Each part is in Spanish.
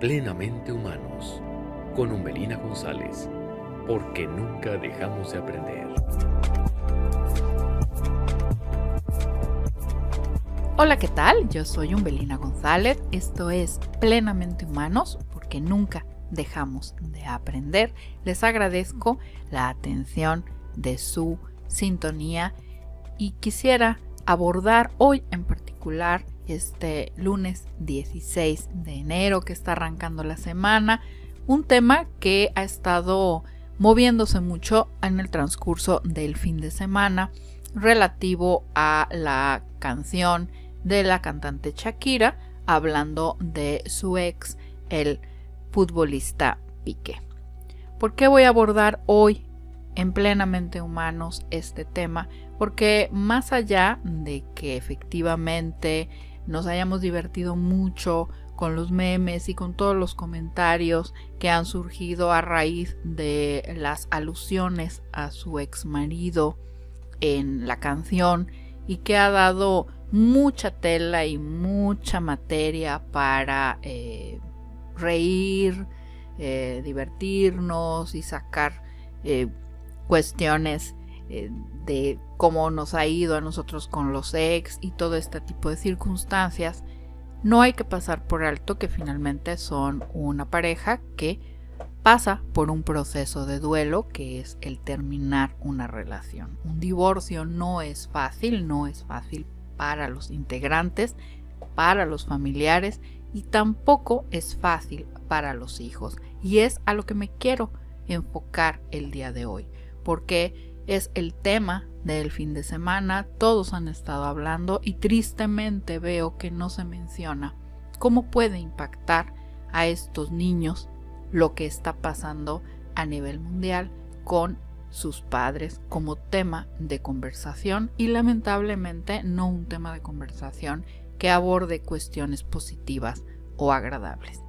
Plenamente Humanos, con Umbelina González, porque nunca dejamos de aprender. Hola, ¿qué tal? Yo soy Umbelina González, esto es Plenamente Humanos, porque nunca dejamos de aprender. Les agradezco la atención de su sintonía y quisiera abordar hoy en particular este lunes 16 de enero que está arrancando la semana, un tema que ha estado moviéndose mucho en el transcurso del fin de semana relativo a la canción de la cantante Shakira, hablando de su ex, el futbolista Piqué. ¿Por qué voy a abordar hoy en Plenamente Humanos este tema? Porque más allá de que efectivamente nos hayamos divertido mucho con los memes y con todos los comentarios que han surgido a raíz de las alusiones a su ex marido en la canción y que ha dado mucha tela y mucha materia para reír, divertirnos y sacar cuestiones de cómo nos ha ido a nosotros con los ex y todo este tipo de circunstancias, no hay que pasar por alto que finalmente son una pareja que pasa por un proceso de duelo, que es el terminar una relación. Un divorcio no es fácil para los integrantes, para los familiares y tampoco es fácil para los hijos. Y es a lo que me quiero enfocar el día de hoy, porque es el tema del fin de semana, todos han estado hablando y tristemente veo que no se menciona cómo puede impactar a estos niños lo que está pasando a nivel mundial con sus padres como tema de conversación y lamentablemente no un tema de conversación que aborde cuestiones positivas o agradables.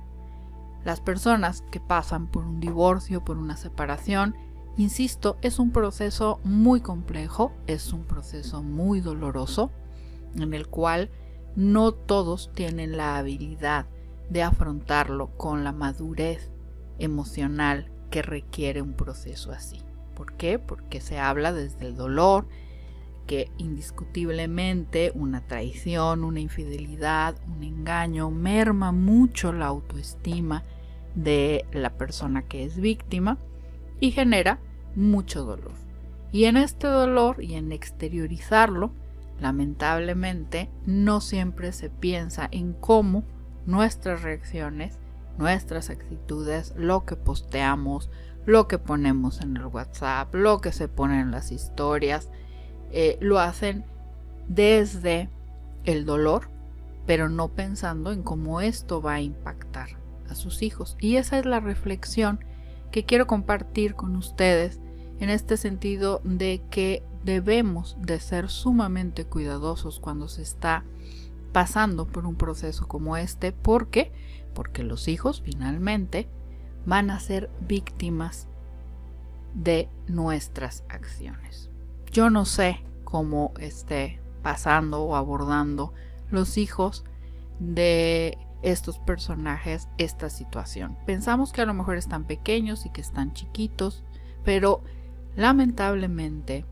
Las personas que pasan por un divorcio, por una separación, insisto, es un proceso muy complejo, es un proceso muy doloroso, en el cual no todos tienen la habilidad de afrontarlo con la madurez emocional que requiere un proceso así. ¿Por qué? Porque se habla desde el dolor, que indiscutiblemente una traición, una infidelidad, un engaño merma mucho la autoestima de la persona que es víctima y genera mucho dolor. Y en este dolor y en exteriorizarlo, lamentablemente no siempre se piensa en cómo nuestras reacciones, nuestras actitudes, lo que posteamos, lo que ponemos en el WhatsApp, lo que se pone en las historias, lo hacen desde el dolor, pero no pensando en cómo esto va a impactar a sus hijos. Y esa es la reflexión que quiero compartir con ustedes en este sentido de que debemos de ser sumamente cuidadosos cuando se está pasando por un proceso como este. ¿Por qué? Porque los hijos finalmente van a ser víctimas de nuestras acciones. Yo no sé cómo esté pasando o abordando los hijos de estos personajes esta situación. Pensamos que a lo mejor están pequeños y que están chiquitos, pero lamentablemente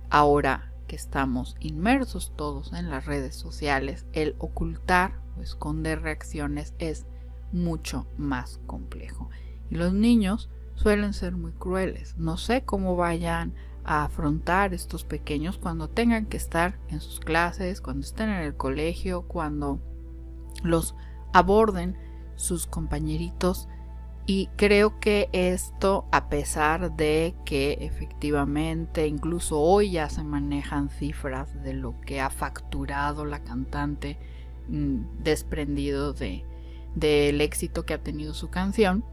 ahora que estamos inmersos todos en las redes sociales, el ocultar o esconder reacciones es mucho más complejo. Y los niños suelen ser muy crueles. No sé cómo vayan a afrontar estos pequeños cuando tengan que estar en sus clases, cuando estén en el colegio, cuando los aborden sus compañeritos. Y creo que esto, a pesar de que efectivamente incluso hoy ya se manejan cifras de lo que ha facturado la cantante desprendido del éxito que ha tenido su canción,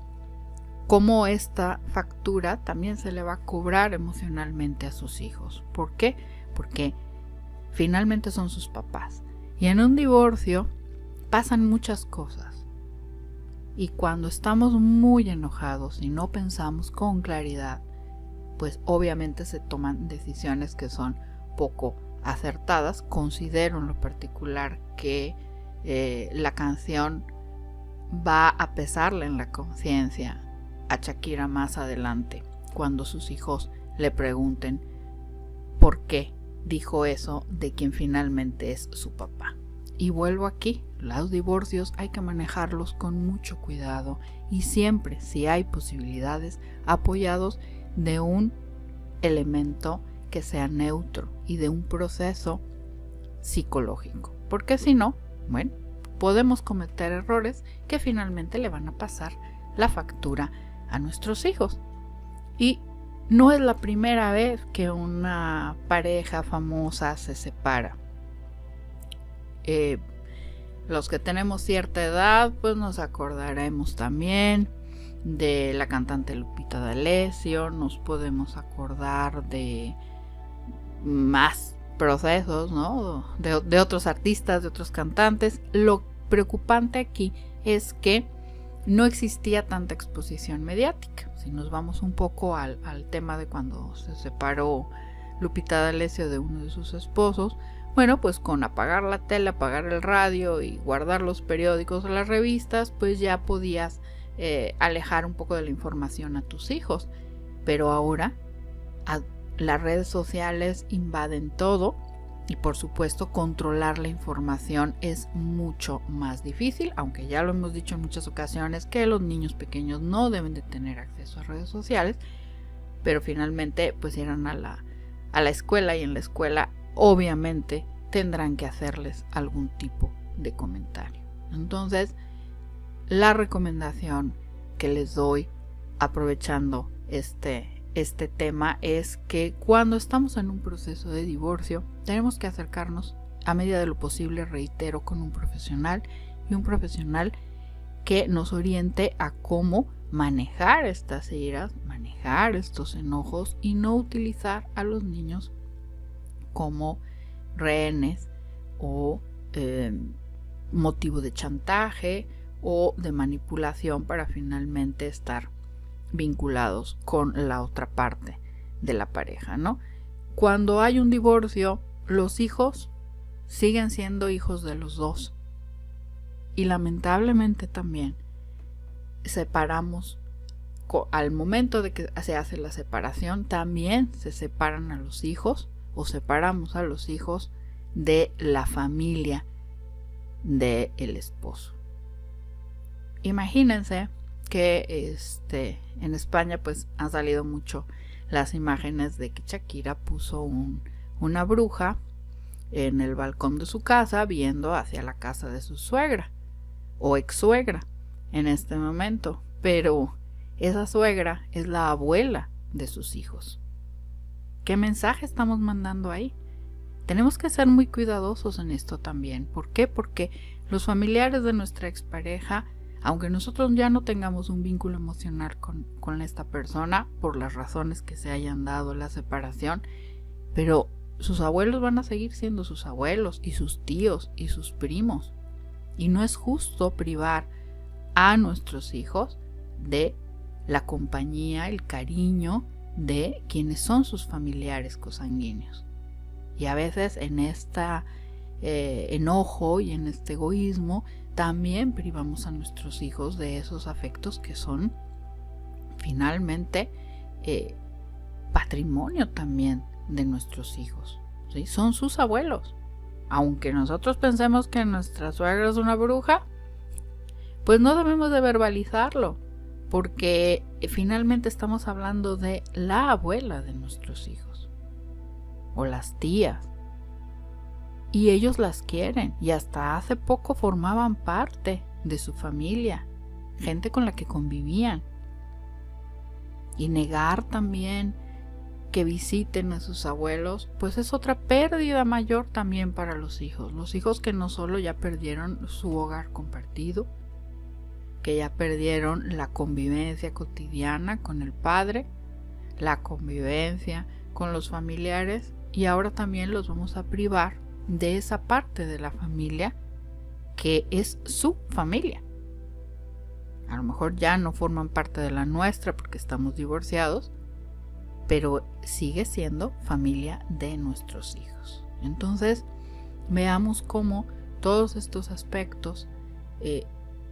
como esta factura también se le va a cobrar emocionalmente a sus hijos. ¿Por qué? Porque finalmente son sus papás. Y en un divorcio pasan muchas cosas. Y cuando estamos muy enojados y no pensamos con claridad, pues obviamente se toman decisiones que son poco acertadas. Considero en lo particular que la canción va a pesarle en la conciencia a Shakira más adelante, cuando sus hijos le pregunten por qué dijo eso de quien finalmente es su papá. Y vuelvo aquí, los divorcios hay que manejarlos con mucho cuidado y siempre, si hay posibilidades, apoyados de un elemento que sea neutro y de un proceso psicológico, porque si no, bueno, podemos cometer errores que finalmente le van a pasar la factura a nuestros hijos. Y no es la primera vez que una pareja famosa se separa. Los que tenemos cierta edad, pues nos acordaremos también de la cantante Lupita D'Alessio, nos podemos acordar de más procesos, ¿no? De otros artistas, de otros cantantes. Lo preocupante aquí es que no existía tanta exposición mediática. Si nos vamos un poco al tema de cuando se separó Lupita D'Alessio de uno de sus esposos, bueno, pues con apagar la tele, apagar el radio y guardar los periódicos o las revistas, pues ya podías alejar un poco de la información a tus hijos. Pero ahora las redes sociales invaden todo y por supuesto controlar la información es mucho más difícil, aunque ya lo hemos dicho en muchas ocasiones que los niños pequeños no deben de tener acceso a redes sociales, pero finalmente pues irán a la escuela y en la escuela obviamente tendrán que hacerles algún tipo de comentario. Entonces, la recomendación que les doy aprovechando este tema es que cuando estamos en un proceso de divorcio tenemos que acercarnos a medida de lo posible, reitero, con un profesional y un profesional que nos oriente a cómo manejar estas iras, manejar estos enojos y no utilizar a los niños como rehenes o motivo de chantaje o de manipulación para finalmente estar vinculados con la otra parte de la pareja, ¿no? Cuando hay un divorcio, los hijos siguen siendo hijos de los dos y lamentablemente también separamos al momento de que se hace la separación, también se separan a los hijos o separamos a los hijos de la familia del esposo. Imagínense que en España pues han salido mucho las imágenes de que Shakira puso una bruja en el balcón de su casa viendo hacia la casa de su suegra o ex suegra en este momento, pero esa suegra es la abuela de sus hijos. ¿Qué mensaje estamos mandando ahí? Tenemos que ser muy cuidadosos en esto también. ¿Por qué? Porque los familiares de nuestra expareja, aunque nosotros ya no tengamos un vínculo emocional con esta persona, por las razones que se hayan dado la separación, pero sus abuelos van a seguir siendo sus abuelos y sus tíos y sus primos. Y no es justo privar a nuestros hijos de la compañía, el cariño de quienes son sus familiares consanguíneos. Y a veces en este enojo y en este egoísmo también privamos a nuestros hijos de esos afectos que son finalmente patrimonio también de nuestros hijos, ¿sí? Son sus abuelos. Aunque nosotros pensemos que nuestra suegra es una bruja, pues no debemos de verbalizarlo, porque finalmente estamos hablando de la abuela de nuestros hijos o las tías, y ellos las quieren y hasta hace poco formaban parte de su familia, gente con la que convivían. Y negar también que visiten a sus abuelos, pues es otra pérdida mayor también para los hijos que no solo ya perdieron su hogar compartido, que ya perdieron la convivencia cotidiana con el padre, la convivencia con los familiares, y ahora también los vamos a privar de esa parte de la familia que es su familia. A lo mejor ya no forman parte de la nuestra porque estamos divorciados, pero sigue siendo familia de nuestros hijos. Entonces, veamos cómo todos estos aspectos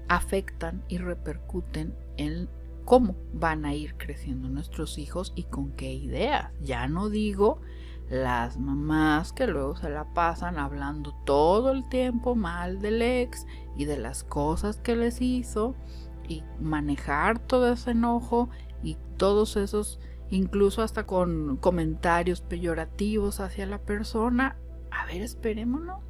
afectan y repercuten en cómo van a ir creciendo nuestros hijos y con qué ideas. Ya no digo las mamás que luego se la pasan hablando todo el tiempo mal del ex y de las cosas que les hizo y manejar todo ese enojo y todos esos, incluso hasta con comentarios peyorativos hacia la persona. A ver, esperémonos.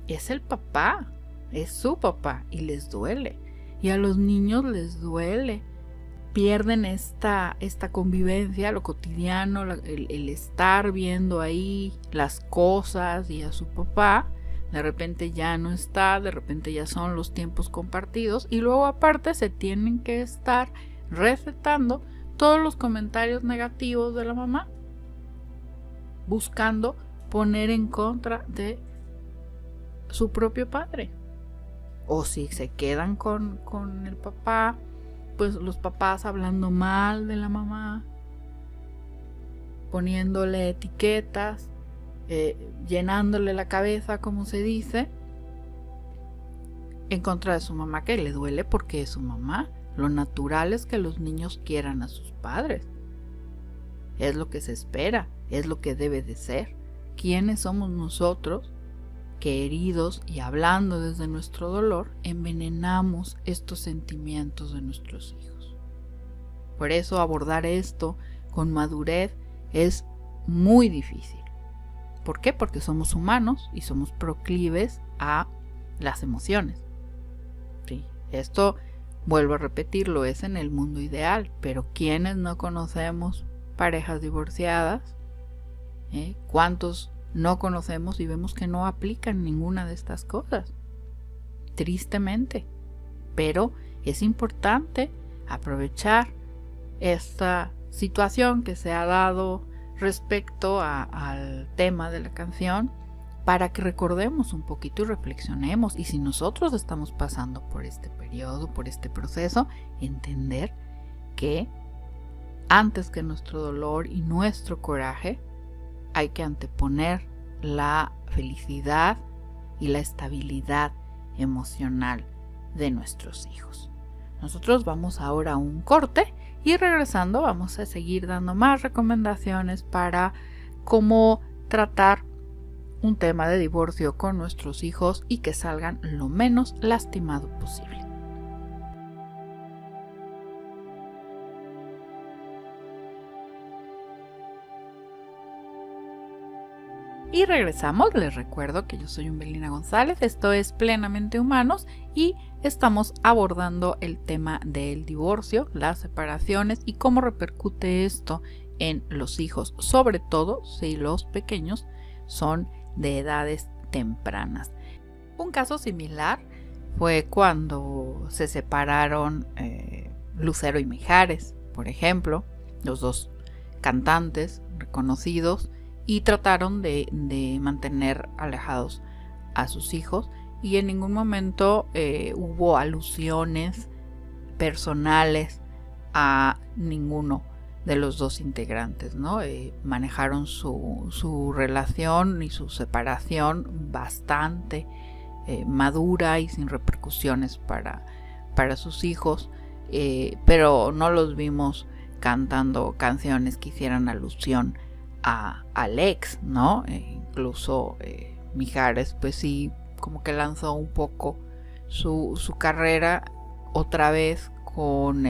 Es el papá, es su papá y les duele. Y a los niños les duele. Pierden esta convivencia, lo cotidiano, el estar viendo ahí las cosas y a su papá. De repente ya no está, de repente ya son los tiempos compartidos y luego aparte se tienen que estar recetando todos los comentarios negativos de la mamá, buscando poner en contra de su propio padre. O si se quedan con el papá, pues los papás hablando mal de la mamá, poniéndole etiquetas, llenándole la cabeza, como se dice, en contra de su mamá, que le duele porque es su mamá. Lo natural es que los niños quieran a sus padres. Es lo que se espera, es lo que debe de ser. ¿Quiénes somos nosotros que, heridos y hablando desde nuestro dolor, envenenamos estos sentimientos de nuestros hijos? Por eso abordar esto con madurez es muy difícil. ¿Por qué? Porque somos humanos y somos proclives a las emociones. Sí, esto, vuelvo a repetirlo, es en el mundo ideal, pero ¿quiénes no conocemos parejas divorciadas? ¿Cuántos no conocemos y vemos que no aplican ninguna de estas cosas? Tristemente. Pero es importante aprovechar esta situación que se ha dado respecto al tema de la canción para que recordemos un poquito y reflexionemos, y si nosotros estamos pasando por este periodo, por este proceso, entender que antes que nuestro dolor y nuestro coraje hay que anteponer la felicidad y la estabilidad emocional de nuestros hijos. Nosotros vamos ahora a un corte y regresando vamos a seguir dando más recomendaciones para cómo tratar un tema de divorcio con nuestros hijos y que salgan lo menos lastimado posible. Y regresamos, les recuerdo que yo soy Umbelina González, esto es Plenamente Humanos y estamos abordando el tema del divorcio, las separaciones y cómo repercute esto en los hijos, sobre todo si los pequeños son de edades tempranas. Un caso similar fue cuando se separaron Lucero y Mijares, por ejemplo, los dos cantantes reconocidos, y trataron de mantener alejados a sus hijos y en ningún momento hubo alusiones personales a ninguno de los dos integrantes, ¿no? Manejaron su relación y su separación bastante madura y sin repercusiones para sus hijos, pero no los vimos cantando canciones que hicieran alusión al ex, ¿no? Incluso Mijares pues sí como que lanzó un poco su carrera otra vez con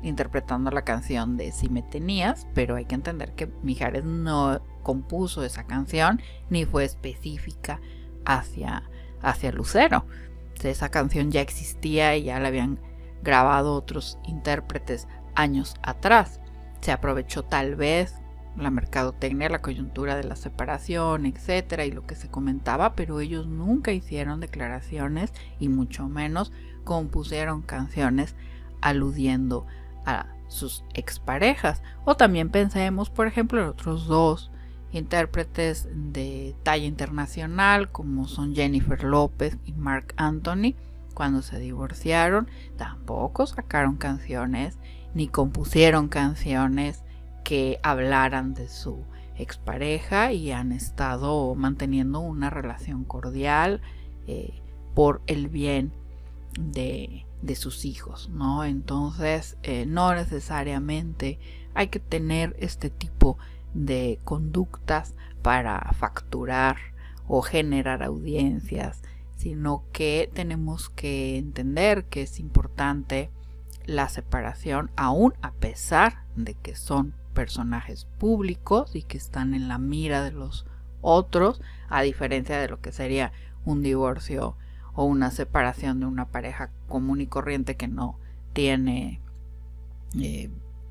interpretando la canción de Si me tenías, pero hay que entender que Mijares no compuso esa canción ni fue específica hacia Lucero. Esa canción ya existía y ya la habían grabado otros intérpretes años atrás. Se aprovechó tal vez la mercadotecnia, la coyuntura de la separación, etcétera, y lo que se comentaba, pero ellos nunca hicieron declaraciones y mucho menos compusieron canciones aludiendo a sus exparejas. O también pensemos, por ejemplo, en otros dos intérpretes de talla internacional como son Jennifer López y Marc Anthony. Cuando se divorciaron tampoco sacaron canciones ni compusieron canciones que hablaran de su expareja y han estado manteniendo una relación cordial por el bien de sus hijos, ¿no? Entonces, no necesariamente hay que tener este tipo de conductas para facturar o generar audiencias, sino que tenemos que entender que es importante la separación, aún a pesar de que son personajes públicos y que están en la mira de los otros, a diferencia de lo que sería un divorcio o una separación de una pareja común y corriente que no tiene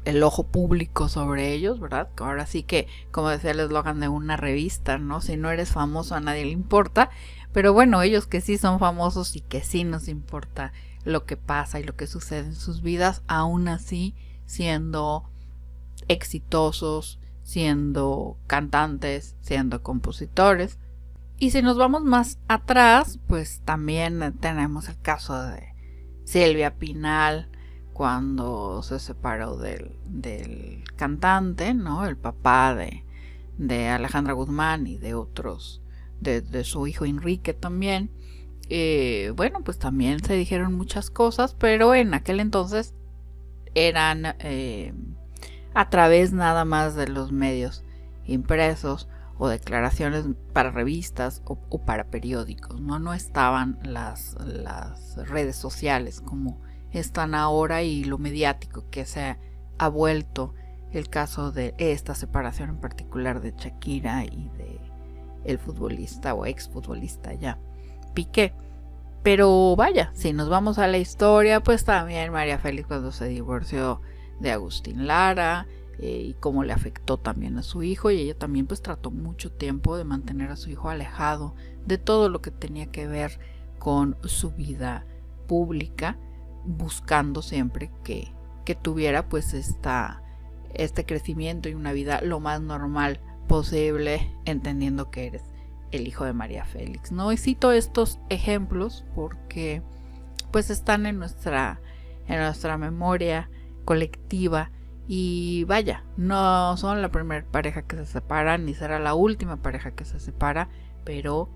el ojo público sobre ellos, ¿verdad? Ahora sí que, como decía el eslogan de una revista, ¿no? Si no eres famoso a nadie le importa, pero bueno, ellos que sí son famosos y que sí nos importa lo que pasa y lo que sucede en sus vidas, aún así siendo exitosos, siendo cantantes, siendo compositores. Y si nos vamos más atrás, pues también tenemos el caso de Silvia Pinal, cuando se separó del cantante, ¿no? El papá de Alejandra Guzmán y de otros, de su hijo Enrique también. Bueno, pues también se dijeron muchas cosas, pero en aquel entonces eran a través nada más de los medios impresos o declaraciones para revistas o para periódicos, no estaban las redes sociales como están ahora y lo mediático que se ha vuelto el caso de esta separación en particular de Shakira y de el futbolista o exfutbolista ya Piqué. Pero vaya, si nos vamos a la historia, pues también María Félix cuando se divorció de Agustín Lara, y cómo le afectó también a su hijo, y ella también pues trató mucho tiempo de mantener a su hijo alejado de todo lo que tenía que ver con su vida pública, buscando siempre que tuviera pues este crecimiento y una vida lo más normal posible, entendiendo que eres el hijo de María Félix, ¿no? Y cito estos ejemplos porque pues están en nuestra memoria colectiva. Y vaya, no son la primera pareja que se separa, ni será la última pareja que se separa, pero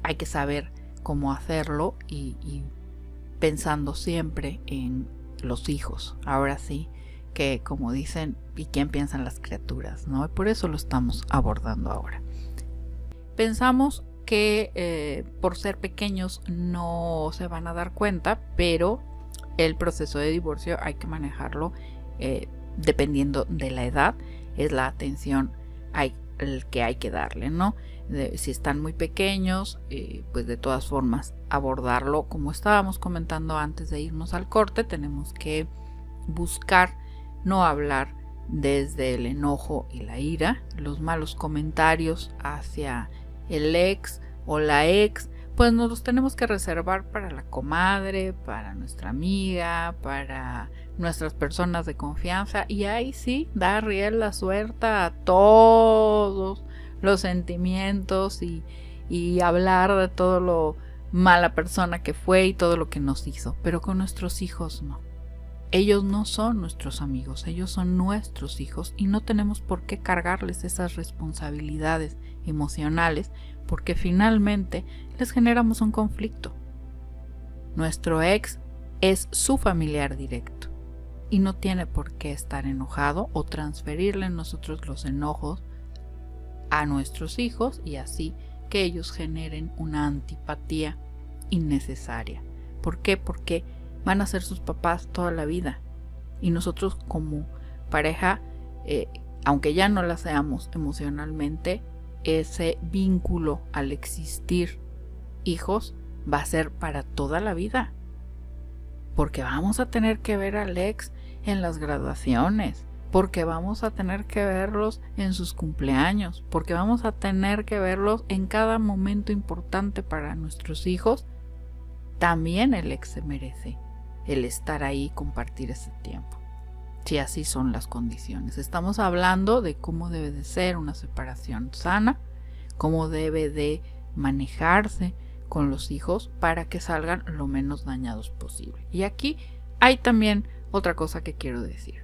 hay que saber cómo hacerlo y pensando siempre en los hijos. Ahora sí, que como dicen, ¿y quién piensa en las criaturas?, ¿no? Y por eso lo estamos abordando ahora. Pensamos que por ser pequeños no se van a dar cuenta, pero el proceso de divorcio hay que manejarlo dependiendo de la edad, es la atención que hay que darle, ¿no? Si están muy pequeños, pues de todas formas abordarlo, como estábamos comentando antes de irnos al corte, tenemos que buscar no hablar desde el enojo y la ira, los malos comentarios hacia el ex o la ex, pues nos los tenemos que reservar para la comadre, para nuestra amiga, para nuestras personas de confianza, y ahí sí, dar rienda suelta a todos los sentimientos y hablar de todo lo mala persona que fue y todo lo que nos hizo, pero con nuestros hijos no. Ellos no son nuestros amigos, ellos son nuestros hijos y no tenemos por qué cargarles esas responsabilidades emocionales porque finalmente les generamos un conflicto. Nuestro ex es su familiar directo y no tiene por qué estar enojado o transferirle nosotros los enojos a nuestros hijos y así que ellos generen una antipatía innecesaria. ¿Por qué? Porque van a ser sus papás toda la vida y nosotros como pareja, aunque ya no la seamos emocionalmente, ese vínculo al existir hijos va a ser para toda la vida, porque vamos a tener que ver al ex en las graduaciones, porque vamos a tener que verlos en sus cumpleaños, porque vamos a tener que verlos en cada momento importante para nuestros hijos. También el ex se merece el estar ahí y compartir ese tiempo, si así son las condiciones. Estamos hablando de cómo debe de ser una separación sana, cómo debe de manejarse con los hijos para que salgan lo menos dañados posible. Y aquí hay también otra cosa que quiero decir.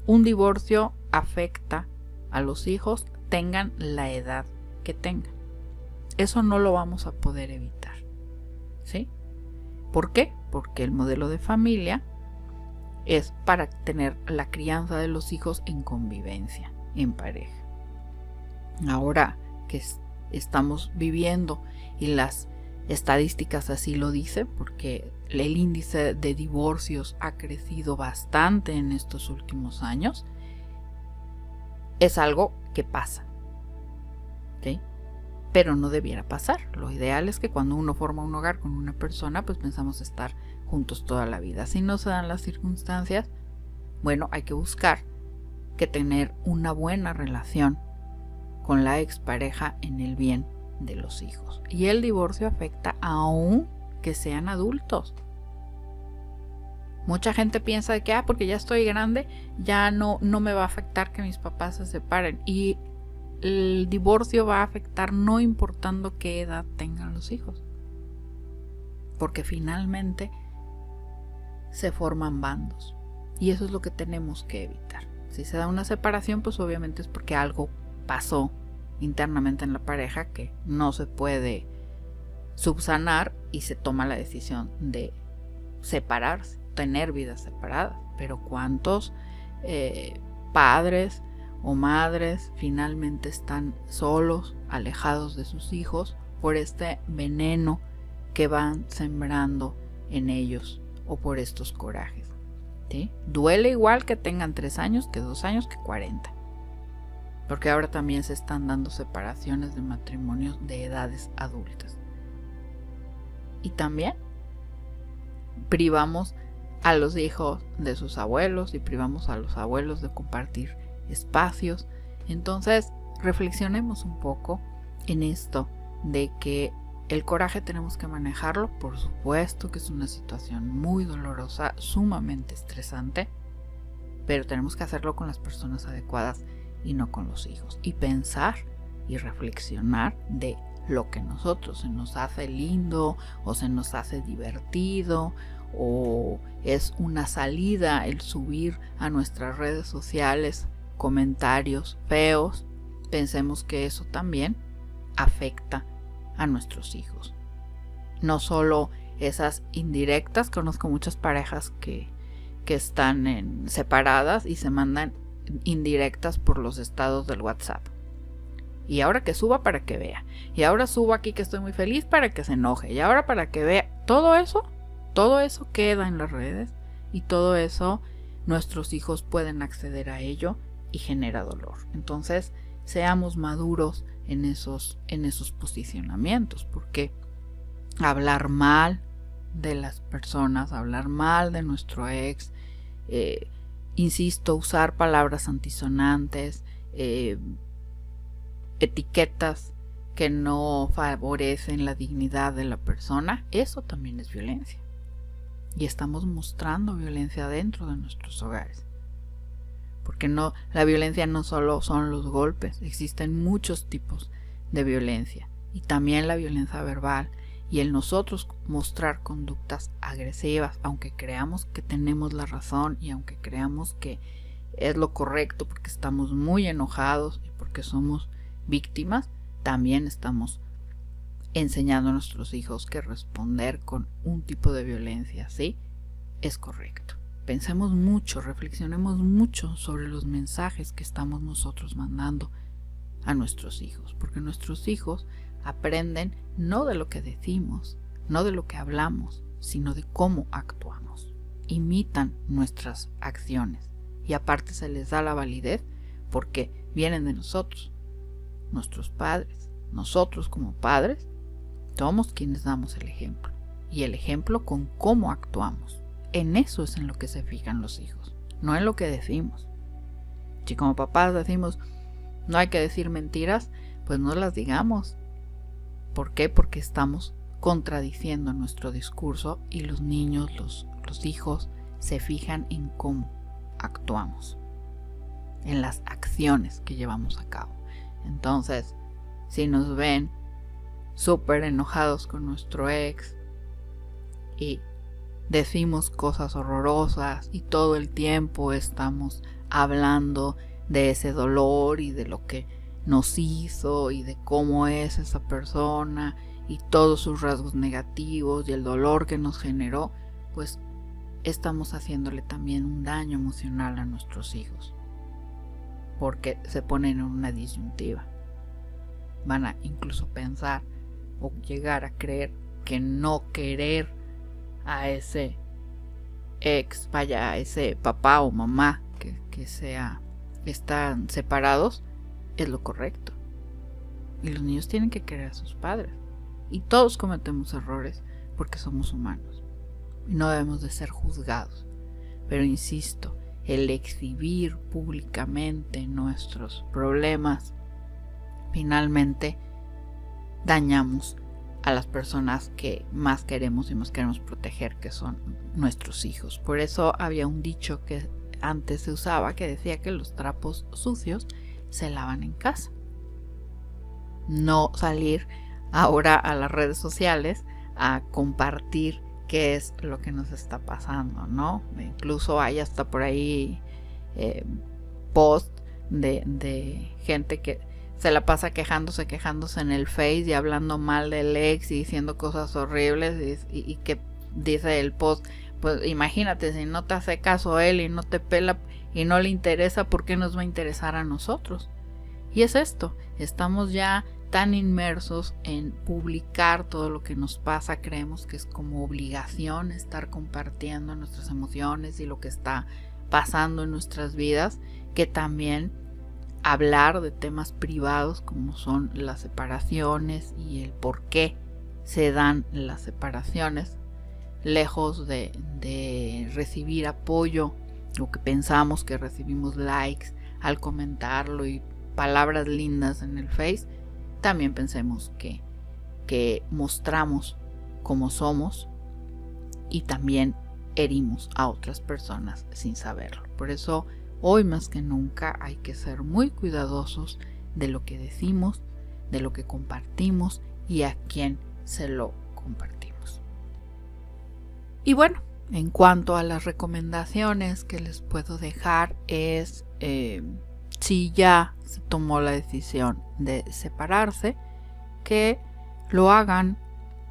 Un divorcio afecta a los hijos, tengan la edad que tengan. Eso no lo vamos a poder evitar, ¿sí? ¿Por qué? Porque el modelo de familia es para tener la crianza de los hijos en convivencia, en pareja. Ahora que estamos viviendo, y las estadísticas así lo dicen, porque el índice de divorcios ha crecido bastante en estos últimos años, es algo que pasa, ¿sí? Pero no debiera pasar. Lo ideal es que cuando uno forma un hogar con una persona, pues pensamos estar juntos toda la vida. Si no se dan las circunstancias, bueno, hay que buscar que tener una buena relación con la expareja en el bien de los hijos. Y el divorcio afecta aún que sean adultos. Mucha gente piensa de que porque ya estoy grande, ya no me va a afectar que mis papás se separen. Y el divorcio va a afectar no importando qué edad tengan los hijos. Porque finalmente se forman bandos. Y eso es lo que tenemos que evitar. Si se da una separación, pues obviamente es porque algo pasó internamente en la pareja que no se puede subsanar y se toma la decisión de separarse, tener vidas separadas. Pero ¿cuántos padres o madres finalmente están solos, alejados de sus hijos por este veneno que van sembrando en ellos o por estos corajes? ¿Sí? Duele igual que tengan 3 años, que 2 años, que 40. Porque ahora también se están dando separaciones de matrimonios de edades adultas. Y también privamos a los hijos de sus abuelos y privamos a los abuelos de compartir espacios. Entonces, reflexionemos un poco en esto de que el coraje tenemos que manejarlo. Por supuesto que es una situación muy dolorosa, sumamente estresante, pero tenemos que hacerlo con las personas adecuadas y no con los hijos. Y pensar y reflexionar de lo que nosotros se nos hace lindo o se nos hace divertido o es una salida el subir a nuestras redes sociales comentarios feos. Pensemos que eso también afecta a nuestros hijos. No solo esas indirectas, conozco muchas parejas que están separadas y se mandan indirectas por los estados del WhatsApp. Y ahora que suba para que vea. Y ahora subo aquí que estoy muy feliz para que se enoje. Y ahora para que vea. Todo eso queda en las redes. Y todo eso nuestros hijos pueden acceder a ello y genera dolor. Entonces, seamos maduros en esos posicionamientos. Porque hablar mal de las personas, hablar mal de nuestro ex, insisto, usar palabras antisonantes, etiquetas que no favorecen la dignidad de la persona, eso también es violencia. Y estamos mostrando violencia dentro de nuestros hogares. Porque la violencia no solo son los golpes, existen muchos tipos de violencia. Y también la violencia verbal y el nosotros mostrar conductas agresivas, aunque creamos que tenemos la razón y aunque creamos que es lo correcto porque estamos muy enojados y porque somos víctimas, también estamos enseñando a nuestros hijos que responder con un tipo de violencia así es correcto. Pensemos mucho, reflexionemos mucho sobre los mensajes que estamos nosotros mandando a nuestros hijos, porque nuestros hijos aprenden no de lo que decimos, no de lo que hablamos, sino de cómo actuamos. Imitan nuestras acciones y aparte se les da la validez porque vienen de nosotros, nuestros padres. Nosotros como padres somos quienes damos el ejemplo y el ejemplo con cómo actuamos. En eso es en lo que se fijan los hijos, no en lo que decimos. Si como papás decimos no hay que decir mentiras, pues no las digamos. ¿Por qué? Porque estamos contradiciendo nuestro discurso y los niños, los hijos, se fijan en cómo actuamos, en las acciones que llevamos a cabo. Entonces, si nos ven súper enojados con nuestro ex y decimos cosas horrorosas y todo el tiempo estamos hablando de ese dolor y de lo que nos hizo y de cómo es esa persona y todos sus rasgos negativos y el dolor que nos generó, pues estamos haciéndole también un daño emocional a nuestros hijos, porque se ponen en una disyuntiva. Van a incluso pensar o llegar a creer que no querer a ese ex, vaya, a ese papá o mamá que están separados, es lo correcto. Y los niños tienen que querer a sus padres. Y todos cometemos errores porque somos humanos. Y no debemos de ser juzgados. Pero insisto, el exhibir públicamente nuestros problemas, finalmente dañamos a las personas que más queremos y más queremos proteger, que son nuestros hijos. Por eso había un dicho que antes se usaba que decía que los trapos sucios se lavan en casa. No salir ahora a las redes sociales a compartir qué es lo que nos está pasando, ¿no? Incluso hay hasta por ahí post de gente que se la pasa quejándose en el Face y hablando mal del ex y diciendo cosas horribles y que dice el post, pues imagínate, si no te hace caso él y no te pela y no le interesa, ¿por qué nos va a interesar a nosotros? Y es esto, estamos ya tan inmersos en publicar todo lo que nos pasa, creemos que es como obligación estar compartiendo nuestras emociones y lo que está pasando en nuestras vidas, que también hablar de temas privados como son las separaciones y el por qué se dan las separaciones, lejos de recibir apoyo o que pensamos que recibimos likes al comentarlo y palabras lindas en el Face, también pensemos que mostramos cómo somos y también herimos a otras personas sin saberlo. Por eso hoy más que nunca hay que ser muy cuidadosos de lo que decimos, de lo que compartimos y a quién se lo compartimos. Y bueno, en cuanto a las recomendaciones que les puedo dejar es, si ya se tomó la decisión de separarse, que lo hagan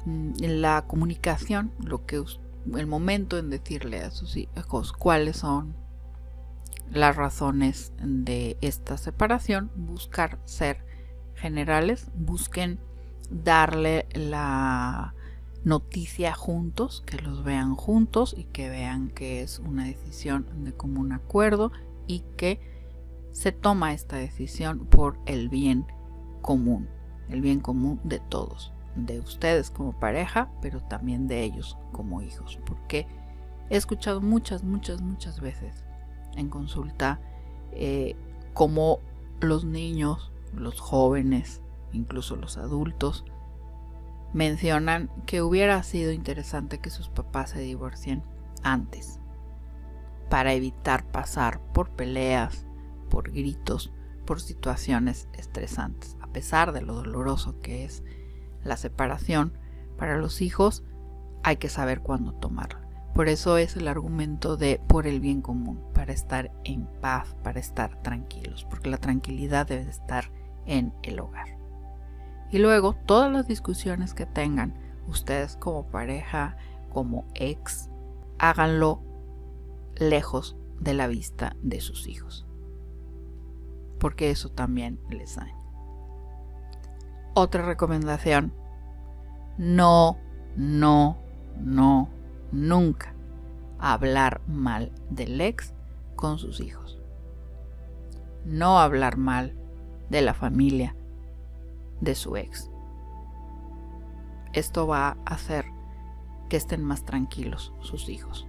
en la comunicación, el momento en decirle a sus hijos cuáles son las razones de esta separación, buscar ser generales, busquen darle la noticia juntos, que los vean juntos y que vean que es una decisión de común acuerdo y que se toma esta decisión por el bien común de todos, de ustedes como pareja, pero también de ellos como hijos, porque he escuchado muchas veces en consulta como los niños, los jóvenes, incluso los adultos mencionan que hubiera sido interesante que sus papás se divorcien antes para evitar pasar por peleas, por gritos, por situaciones estresantes. A pesar de lo doloroso que es la separación, para los hijos hay que saber cuándo tomarla. Por eso es el argumento de por el bien común, para estar en paz, para estar tranquilos, porque la tranquilidad debe de estar en el hogar. Y luego todas las discusiones que tengan ustedes como pareja, como ex, háganlo lejos de la vista de sus hijos, porque eso también les daña. Otra recomendación: nunca hablar mal del ex con sus hijos. No hablar mal de la familia de su ex. Esto va a hacer que estén más tranquilos sus hijos.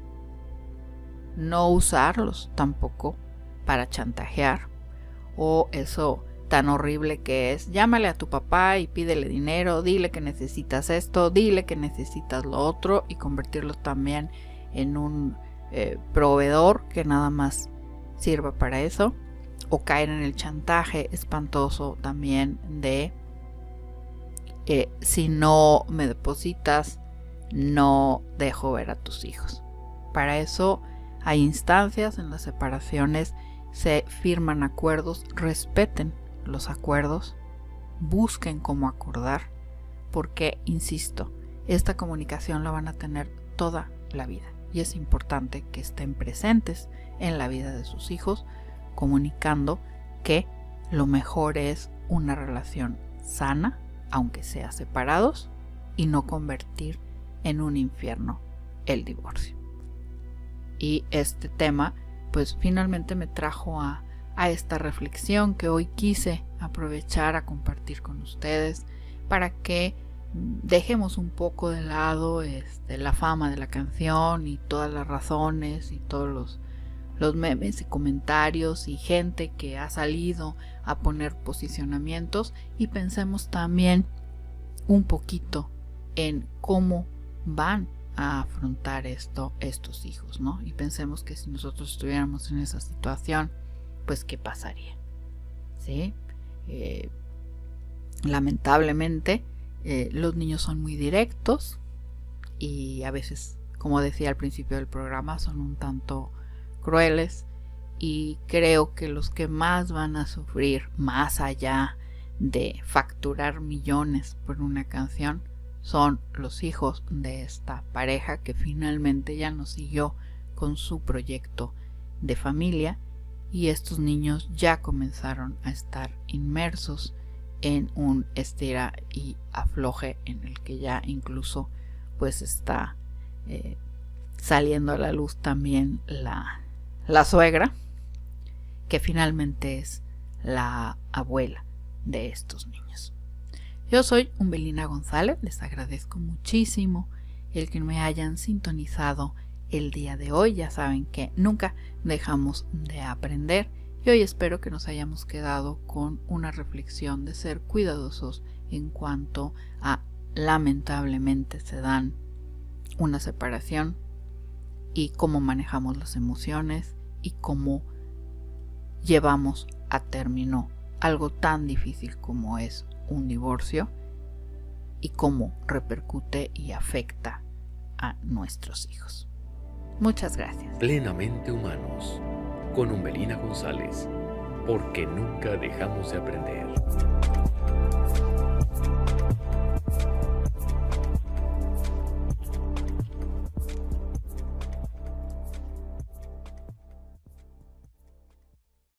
No usarlos tampoco para chantajear, o eso tan horrible que es: llámale a tu papá y pídele dinero, dile que necesitas esto, dile que necesitas lo otro, y convertirlo también en un proveedor que nada más sirva para eso, o caer en el chantaje espantoso también de si no me depositas no dejo ver a tus hijos. Para eso hay instancias en las separaciones, se firman acuerdos, respeten los acuerdos, busquen cómo acordar, porque, insisto, esta comunicación la van a tener toda la vida y es importante que estén presentes en la vida de sus hijos, comunicando que lo mejor es una relación sana, aunque sea separados, y no convertir en un infierno el divorcio. Y este tema pues finalmente me trajo a esta reflexión que hoy quise aprovechar a compartir con ustedes para que dejemos un poco de lado la fama de la canción y todas las razones y todos los memes y comentarios y gente que ha salido a poner posicionamientos, y pensemos también un poquito en cómo van a afrontar estos hijos, ¿no? Y pensemos que si nosotros estuviéramos en esa situación, pues ¿qué pasaría? ¿Sí? Lamentablemente los niños son muy directos y a veces, como decía al principio del programa, son un tanto crueles, y creo que los que más van a sufrir, más allá de facturar millones por una canción, son los hijos de esta pareja que finalmente ya no siguió con su proyecto de familia, y estos niños ya comenzaron a estar inmersos en un estira y afloje en el que ya incluso pues está saliendo a la luz también la suegra, que finalmente es la abuela de estos niños. Yo soy Umbelina González, les agradezco muchísimo el que me hayan sintonizado el día de hoy. Ya saben que nunca dejamos de aprender, y hoy espero que nos hayamos quedado con una reflexión de ser cuidadosos en cuanto a, lamentablemente se dan una separación, y cómo manejamos las emociones y cómo llevamos a término algo tan difícil como es un divorcio, y cómo repercute y afecta a nuestros hijos. Muchas gracias. Plenamente Humanos, con Umbelina González, porque nunca dejamos de aprender.